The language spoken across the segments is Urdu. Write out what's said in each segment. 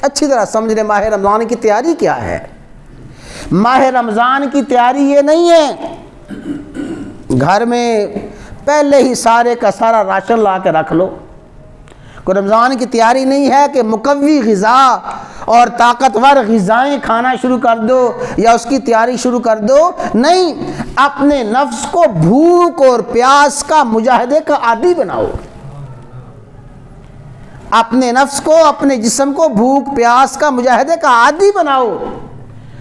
اچھی طرح سمجھ لیں ماہ رمضان کی تیاری کیا ہے۔ ماہ رمضان کی تیاری یہ نہیں ہے گھر میں پہلے ہی سارے کا سارا راشن لا کے رکھ لو۔ کوئی رمضان کی تیاری نہیں ہے کہ مقوی غذا اور طاقتور غذائیں کھانا شروع کر دو یا اس کی تیاری شروع کر دو، نہیں، اپنے نفس کو بھوک اور پیاس کا مجاہدے کا عادی بناؤ۔ اپنے نفس کو، اپنے جسم کو بھوک پیاس کا مجاہدے کا عادی بناؤ۔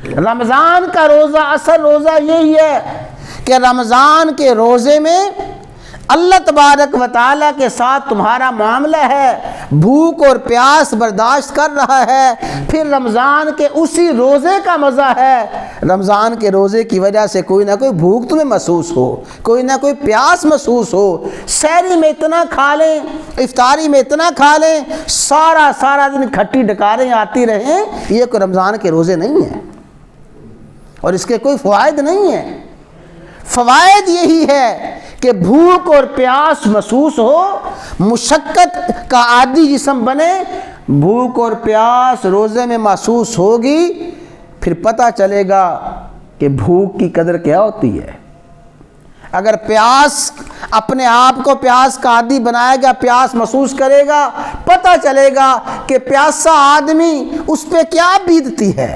رمضان کا روزہ، اصل روزہ یہی ہے کہ رمضان کے روزے میں اللہ تبارک و تعالیٰ کے ساتھ تمہارا معاملہ ہے، بھوک اور پیاس برداشت کر رہا ہے، پھر رمضان کے اسی روزے کا مزہ ہے۔ رمضان کے روزے کی وجہ سے کوئی نہ کوئی بھوک تمہیں محسوس ہو، کوئی نہ کوئی پیاس محسوس ہو، سحری میں اتنا کھا لیں، افطاری میں اتنا کھا لیں، سارا دن کھٹی ڈکاریں آتی رہیں، یہ کوئی رمضان کے روزے نہیں ہیں اور اس کے کوئی فوائد نہیں ہیں۔ فوائد یہی ہے کہ بھوک اور پیاس محسوس ہو، مشقت کا عادی جسم بنے، بھوک اور پیاس روزے میں محسوس ہوگی، پھر پتہ چلے گا کہ بھوک کی قدر کیا ہوتی ہے۔ اگر پیاس اپنے آپ کو پیاس کا عادی بنائے گا، پیاس محسوس کرے گا، پتہ چلے گا کہ پیاسا آدمی اس پہ کیا بیتتی ہے۔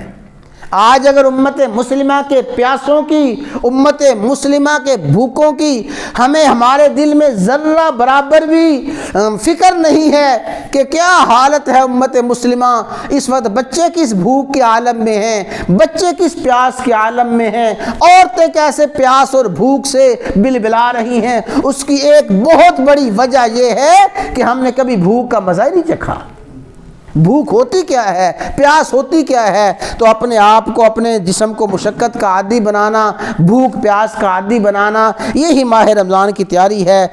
آج اگر امت مسلمہ کے پیاسوں کی، امت مسلمہ کے بھوکوں کی ہمیں ہمارے دل میں ذرہ برابر بھی فکر نہیں ہے کہ کیا حالت ہے امت مسلمہ اس وقت، بچے کس بھوک کے عالم میں ہیں، بچے کس پیاس کے عالم میں ہیں، عورتیں کیسے پیاس اور بھوک سے بلبلا رہی ہیں، اس کی ایک بہت بڑی وجہ یہ ہے کہ ہم نے کبھی بھوک کا مزہ ہی نہیں چکھا۔ بھوک ہوتی کیا ہے، پیاس ہوتی کیا ہے، تو اپنے آپ کو، اپنے جسم کو مشقت کا عادی بنانا، بھوک پیاس کا عادی بنانا، یہی ماہ رمضان کی تیاری ہے۔